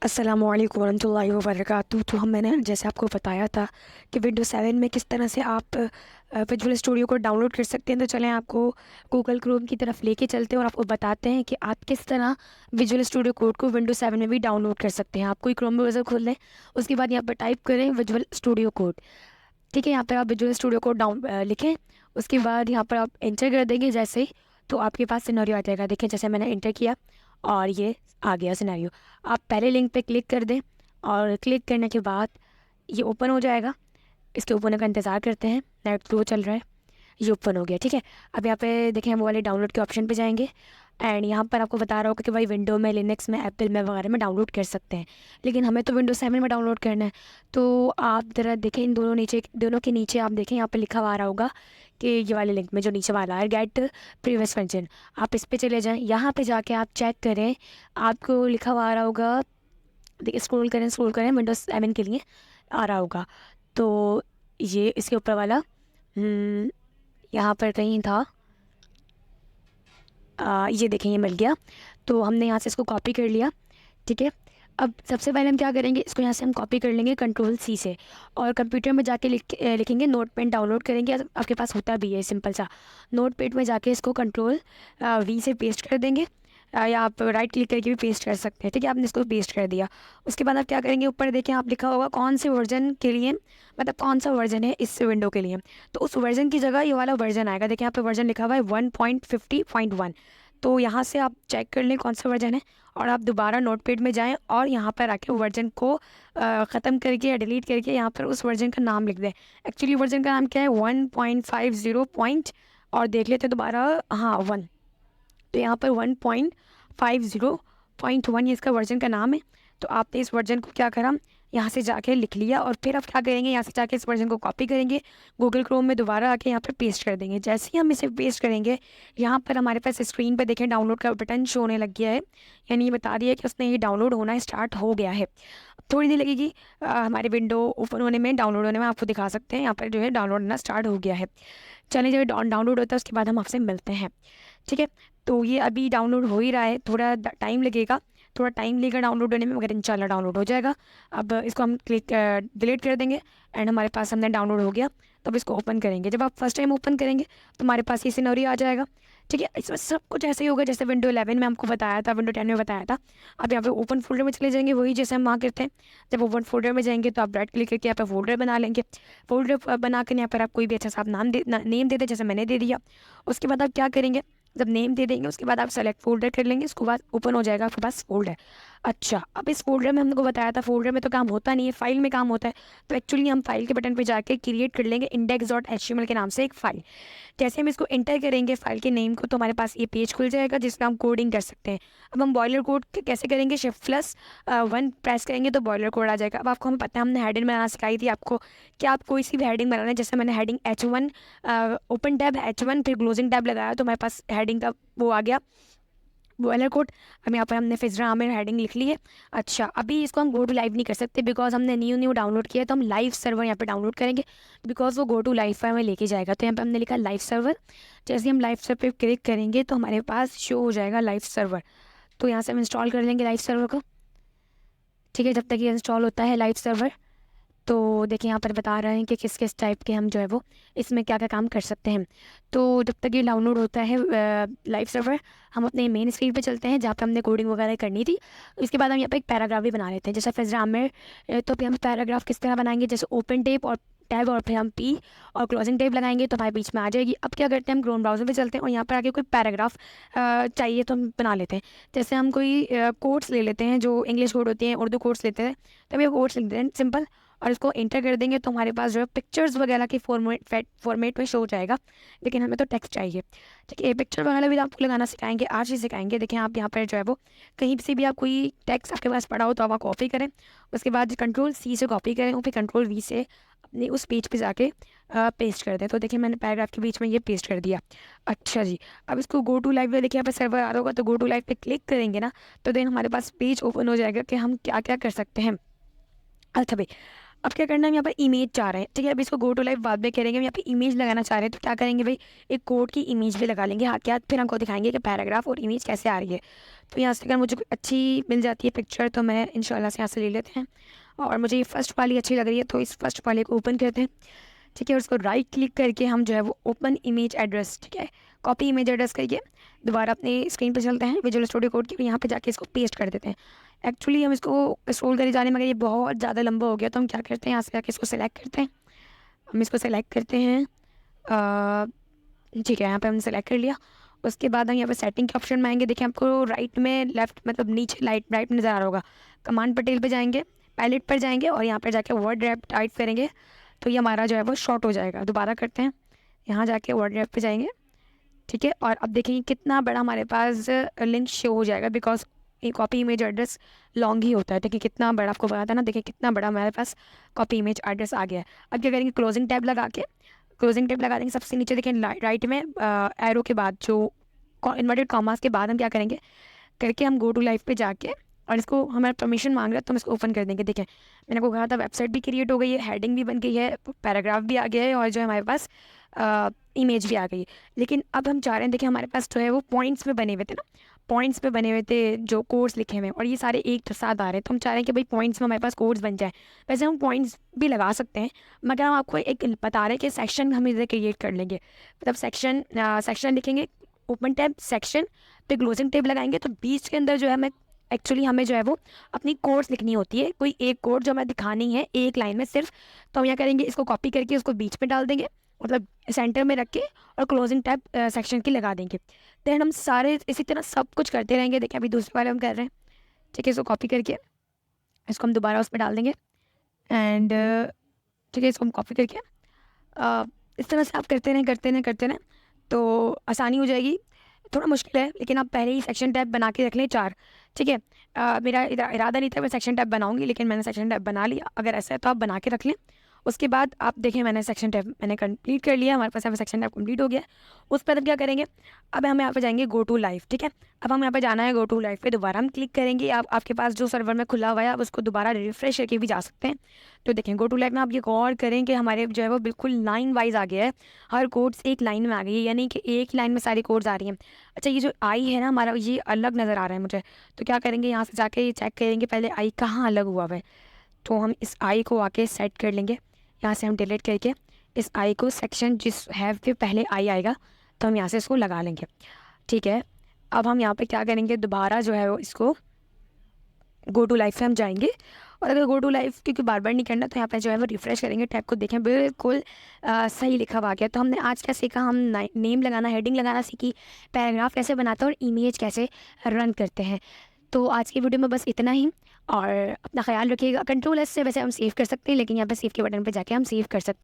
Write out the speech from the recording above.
अस्सलामुअलैकुम वरहमतुल्लाहि वबरकातुहू। तो मैंने जैसे आपको बताया था कि विंडोज़ 7 में किस तरह से आप विजुअल स्टूडियो को डाउनलोड कर सकते हैं। तो चलें आपको गूगल क्रोम की तरफ लेके चलते हैं और आपको बताते हैं कि आप किस तरह विजुअल स्टूडियो कोड को विंडोज़ 7 में भी डाउनलोड कर सकते हैं। आप कोई क्रोम ब्राउज़र खोल लें, उसके बाद यहाँ पर टाइप करें विजुअल स्टूडियो कोड। ठीक है, यहाँ पर आप विजुअल स्टूडियो कोड लिखें। उसके बाद यहाँ पर आप एंटर कर देंगे जैसे ही, तो आपके पास सिनेरियो आ जाएगा। देखें जैसे मैंने एंटर किया और ये आ गया सिनेरियो। आप पहले लिंक पे क्लिक कर दें और क्लिक करने के बाद ये ओपन हो जाएगा। इसके ओपन होने का इंतज़ार करते हैं, नेट स्लो चल रहा है। ये ओपन हो गया। ठीक है, अब यहाँ पे देखें हम वो वाले डाउनलोड के ऑप्शन पे जाएंगे एंड यहाँ पर आपको बता रहा होगा कि भाई विंडो में, लिनक्स में, एप्पल में वगैरह में डाउनलोड कर सकते हैं, लेकिन हमें तो विंडोज 7 में डाउनलोड करना है। तो आप ज़रा देखें इन दोनों के नीचे आप देखें यहाँ पे लिखा हुआ आ रहा होगा कि ये वाले लिंक में जो नीचे वाला है गेट प्रीवियस वर्जन, आप इस पर चले जाएँ। यहाँ पर जाके आप चेक करें, आपको लिखा हुआ आ रहा होगा, देखिए स्क्रॉल करें विंडोज़ 7 के लिए आ रहा होगा। तो ये इसके ऊपर वाला यहाँ पर कहीं था, ये देखें ये मिल गया। तो हमने यहाँ से इसको कॉपी कर लिया। ठीक है, अब सबसे पहले हम क्या करेंगे, इसको यहाँ से हम कॉपी कर लेंगे कंट्रोल सी से और कंप्यूटर में जाके लिखेंगे नोटपैड डाउनलोड करेंगे। आपके पास होता भी है सिंपल सा, नोटपैड में जाके इसको कंट्रोल वी से पेस्ट कर देंगे, या आप राइट क्लिक करके भी पेस्ट कर सकते हैं। ठीक है, आपने इसको पेस्ट कर दिया। उसके बाद आप क्या करेंगे, ऊपर देखें आप लिखा होगा कौन से वर्जन के लिए, मतलब कौन सा वर्जन है इस विंडो के लिए। तो उस वर्जन की जगह ये वाला वर्जन आएगा। देखिए यहाँ पे वर्जन लिखा हुआ है 1.50.1। तो यहाँ से आप चेक कर लें कौन सा वर्जन है और आप दोबारा नोटपैड में जाएं और यहाँ पर आके वर्जन को ख़त्म करके या डिलीट करके यहाँ पर उस वर्जन का नाम लिख दें। एक्चुअली वर्जन का नाम क्या है, 1.50 और देख लेते हैं दोबारा, हाँ 1। तो यहाँ पर 1.50.1 ये इसका वर्जन का नाम है। तो आपने इस वर्जन को क्या करा, यहाँ से जाके लिख लिया और फिर आप क्या करेंगे, यहाँ से जाके इस वर्जन को कॉपी करेंगे, गूगल क्रोम में दोबारा आके यहाँ पर पेस्ट कर देंगे। जैसे ही हम इसे पेस्ट करेंगे, यहाँ पर हमारे पास स्क्रीन पे देखें डाउनलोड का बटन शो होने लग गया है, यानी ये बता रही है कि उसने ये डाउनलोड होना स्टार्ट हो गया है। थोड़ी देर लगेगी हमारी विंडो ओपन होने में, डाउनलोड होने में। आपको दिखा सकते हैं यहाँ पर जो है डाउनलोड होना स्टार्ट हो गया है। चलिए जब डाउनलोड होता है उसके बाद हम आपसे मिलते हैं। ठीक है, तो ये अभी डाउनलोड हो ही रहा है, थोड़ा टाइम लगेगा, थोड़ा टाइम लेगा डाउनलोड होने में, मगर इंशाल्लाह डाउनलोड हो जाएगा। अब इसको हम डिलीट कर देंगे एंड हमारे पास हमने डाउनलोड हो गया। तब इसको ओपन करेंगे। जब आप फर्स्ट टाइम ओपन करेंगे तो हमारे पास ये सिनेरियो आ जाएगा। ठीक है, इसमें सब कुछ ऐसे ही होगा जैसे विंडो 11 में हमको बताया था, विंडो 10 में बताया था। अब यहाँ पे ओपन फोल्डर में चले जाएंगे, वही जैसे हम वहाँ करते हैं। जब ओपन फोल्डर में जाएंगे तो आप राइट क्लिक करके यहाँ पे फोल्डर बना लेंगे। फोल्डर बना कर यहाँ पर आप कोई भी अच्छा सा नेम दे दें, जैसे मैंने दे दिया। उसके बाद आप क्या करेंगे, जब नेम दे देंगे उसके बाद आप सेलेक्ट फोल्डर कर लेंगे, उसके बाद ओपन हो जाएगा आपके पास फोल्डर। अच्छा, अब इस फोल्डर में हमको बताया था फोल्डर में तो काम होता नहीं है, फाइल में काम होता है। तो एक्चुअली हम फाइल के बटन पे जाके क्रिएट कर लेंगे index.html के नाम से एक फ़ाइल। जैसे हम इसको एंटर करेंगे फाइल के नेम को, तो हमारे पास ये पेज खुल जाएगा जिसमें हम कोडिंग कर सकते हैं। अब हम बॉयलर कोड कैसे करेंगे, Shift+1 प्रेस करेंगे तो बॉयलर कोड आ जाएगा। अब आपको हमें पता है, हमने हेडिंग बनाना सिखाई थी आपको कि आप कोई सी भी हेडिंग बनाना है। जैसे मैंने heading H1 open tab H1 फिर क्लोजिंग टैब लगाया तो हमारे पास हेडिंग का वो आ गया बॉयलर कोड। अब यहाँ पर हमने फिजरा आमिर हेडिंग लिख ली है। अच्छा, अभी इसको हम गो टू लाइव नहीं कर सकते बिकॉज हमने न्यू डाउनलोड किया है। तो हम लाइव सर्वर यहाँ पे डाउनलोड करेंगे बिकॉज वो गो टू लाइव पर हमें लेके जाएगा। तो यहाँ पे हमने लिखा लाइव सर्वर। जैसे हम लाइव सर्वर पे क्लिक करेंगे तो हमारे पास शो हो जाएगा लाइव सर्वर। तो यहाँ से हम इंस्टॉल कर लेंगे लाइव सर्वर को। ठीक है, जब तक ये इंस्टॉल होता है लाइव सर्वर, तो देखिए यहाँ पर बता रहे हैं कि किस किस टाइप के हम जो है वो इसमें क्या क्या काम कर सकते हैं। तो जब तक ये डाउनलोड होता है लाइव सर्वर, हम अपने मेन स्क्रीन पे चलते हैं जहाँ पे हमने कोडिंग वगैरह करनी थी। इसके बाद हम यहाँ पे एक पैराग्राफ भी बना लेते हैं जैसे फिजरा आमिर। तो फिर हम पैराग्राफ किस तरह बनाएंगे, जैसे ओपन टैब और फिर हम पी और क्लोजिंग टैब लगाएंगे तो हमारे बीच में आ जाएगी। अब क्या करते हैं, हम क्रोम ब्राउज़र पे चलते हैं और यहाँ पर आके कोई पैराग्राफ चाहिए तो हम बना लेते हैं। जैसे हम कोई कोड्स ले लेते हैं, जो इंग्लिश कोड होती हैं, उर्दू कोड्स लेते हैं, तो हम ये कोड्स लिख देते हैं सिंपल और इसको एंटर कर देंगे तो हमारे पास जो है पिक्चर्स वगैरह के फॉर्मेट में शो हो जाएगा। लेकिन हमें तो टेक्स्ट चाहिए। ठीक है, पिक्चर वगैरह भी आपको लगाना सिखाएंगे, आज ही सिखाएंगे। देखें आप यहाँ पर जो है वो कहीं से भी आप कोई टेक्स्ट आपके पास पड़ा हो तो आप कॉपी करें, उसके बाद कंट्रोल सी से कॉपी करें और फिर कंट्रोल वी से अपने उस पेज पे जाके पेस्ट कर दें। तो देखिए मैंने पैराग्राफ के बीच में ये पेस्ट कर दिया। अच्छा जी, अब इसको गो टू लाइव पे देखिए यहाँ पर सर्वर आ रहा होगा, तो गो टू लाइव पे क्लिक करेंगे ना तो देन हमारे पास पेज ओपन हो जाएगा कि हम क्या क्या कर सकते हैं। अच्छा भाई, अब क्या करना है, हम यहाँ पर इमेज चाह रहे हैं, ठीक है। अब इसको गो टू लाइव बाद में करेंगे। हम यहाँ पे इमेज लगाना चाह रहे हैं, तो क्या करेंगे भाई, एक कोड की इमेज भी लगा लेंगे हाथ के हाथ, फिर हमको दिखाएंगे कि पैराग्राफ और इमेज कैसे आ रही है। तो यहाँ से अगर मुझे कोई अच्छी मिल जाती है पिक्चर तो मैं इंशाल्लाह से यहाँ से ले लेते हैं। और मुझे ये फर्स्ट वाली अच्छी लग रही है तो इस फर्स्ट वाले को ओपन करते हैं, ठीक है। और उसको राइट क्लिक करके हम जो है वो ओपन इमेज एड्रेस, ठीक है, कॉपी इमेज एड्रेस करके दोबारा अपने स्क्रीन पर चलते हैं विजुअल स्टूडियो कोड की, यहाँ पे जाके इसको पेस्ट कर देते हैं। एक्चुअली हम इसको स्क्रॉल करे जाने मगर ये बहुत ज़्यादा लंबा हो गया, तो हम क्या करते हैं, यहाँ से जाके इसको सेलेक्ट करते हैं। हम इसको सेलेक्ट करते हैं, ठीक है, यहाँ पे हमने सेलेक्ट कर लिया। उसके बाद हम यहाँ पे सेटिंग के ऑप्शन में आएंगे। देखिए आपको राइट में लेफ्ट मतलब नीचे राइट नज़र आ रहा होगा। कमांड पटेल पे जाएंगे, पैलेट पर जाएंगे और यहाँ पर जाके वर्ड रैप टाइप करेंगे तो ये हमारा जो है वो शॉर्ट हो जाएगा। दोबारा करते हैं, यहाँ जाके वर्ड रैप पे जाएंगे, ठीक है। और अब देखेंगे कितना बड़ा हमारे पास लिंक शो हो जाएगा, बिकॉज ये कॉपी इमेज एड्रेस लॉन्ग ही होता है। देखिए कितना बड़ा, आपको बताया था ना, देखिए कितना बड़ा हमारे पास कॉपी इमेज एड्रेस आ गया है। अब क्या करेंगे, क्लोजिंग टैब लगा के, क्लोजिंग टैब लगा देंगे। सबसे नीचे देखें राइट में एरो के बाद जो इन्वर्टेड कॉमास के बाद हम क्या करेंगे करके हम गो टू लाइव पे जाके और इसको हमारा परमिशन मांग रहा है तो हम इसको ओपन कर देंगे। देखें मैंने आपको कहा था वेबसाइट भी क्रिएट हो गई है, हेडिंग भी बन गई है, पैराग्राफ भी आ गया है और जो है हमारे पास इमेज भी आ गई है। लेकिन अब हम चाह रहे हैं, देखिए हमारे पास जो है वो पॉइंट्स में बने हुए थे ना, पॉइंट्स पे बने हुए थे जो कोड्स लिखे हुए हैं और ये सारे एक साथ आ रहे हैं। तो हम चाह रहे हैं कि भाई पॉइंट्स में हमारे पास कोड्स बन जाए। वैसे हम पॉइंट्स भी लगा सकते हैं मगर हम आपको एक बता रहे हैं कि सेक्शन हम इधर क्रिएट कर लेंगे। मतलब सेक्शन लिखेंगे, ओपन टैब सेक्शन पे क्लोजिंग टैब लगाएंगे तो बीच के अंदर जो है हमें जो है वो अपनी कोड्स लिखनी होती है, कोई एक कोड जो हमें दिखानी है एक लाइन में सिर्फ। तो हम यहाँ करेंगे, इसको कॉपी करके उसको बीच में डाल देंगे, मतलब सेंटर में रख के और क्लोजिंग टैब सेक्शन की लगा देंगे। देन हम सारे इसी तरह सब कुछ करते रहेंगे। देखिए अभी दूसरे वाले हम कर रहे हैं, ठीक है। इसको कॉपी करके इसको हम दोबारा उस पर डाल देंगे एंड ठीक है, इसको हम कॉपी करके इस तरह से आप करते रहें तो आसानी हो जाएगी। थोड़ा मुश्किल है लेकिन आप पहले ही सेक्शन टैब बना के रख लें 4, ठीक है। मेरा इरादा नहीं था मैं सेक्शन टैब बनाऊंगी लेकिन मैंने सेक्शन टैब बना लिया। अगर ऐसा है तो आप बना के रख लें। उसके बाद आप देखें मैंने सेक्शन टैब कंप्लीट कर लिया, हमारे पास सेक्शन टैब कंप्लीट हो गया। उस पर अब क्या करेंगे, अब हम यहाँ पे जाएंगे गो टू लाइव, ठीक है। अब हम यहाँ पे जाना है गो टू लाइव पे, दोबारा हम क्लिक करेंगे। आपके पास जो सर्वर में खुला हुआ है आप उसको दोबारा रिफ्रेश करके भी जा सकते हैं। तो देखें गो टू लाइव में आप ये गौर करें कि हमारे जो है वो बिल्कुल लाइन वाइज आ गया है, हर कोड्स एक लाइन में आ गई है, यानी कि एक ही लाइन में सारी कोड्स आ रही हैं। अच्छा ये जो आई है ना हमारा, ये अलग नज़र आ रहा है मुझे। तो क्या करेंगे, यहाँ से जाके चेक करेंगे पहले आई कहाँ अलग हुआ है। तो हम इस आई को आके सेट कर लेंगे, यहाँ से हम डिलीट करके इस आई को सेक्शन जिस हैव पे पहले आई आएगा तो हम यहाँ से इसको लगा लेंगे, ठीक है। अब हम यहाँ पे क्या करेंगे, दोबारा जो है वो इसको गो टू लाइफ पे हम जाएंगे और अगर गो टू लाइफ क्योंकि बार बार नहीं करना तो यहाँ पे जो है वो रिफ़्रेश करेंगे, टैब को देखें बिल्कुल सही लिखा हुआ आ गया। तो हमने आज क्या सीखा, हम नेम लगाना, हेडिंग लगाना सीखी, पैराग्राफ कैसे बनाते हैं और इमेज कैसे रन करते हैं। तो आज की वीडियो में बस इतना ही और अपना ख्याल रखिएगा। कंट्रोल एस से वैसे हम सेव कर सकते हैं लेकिन यहाँ पे सेव के बटन पे जाके हम सेव कर सकते हैं।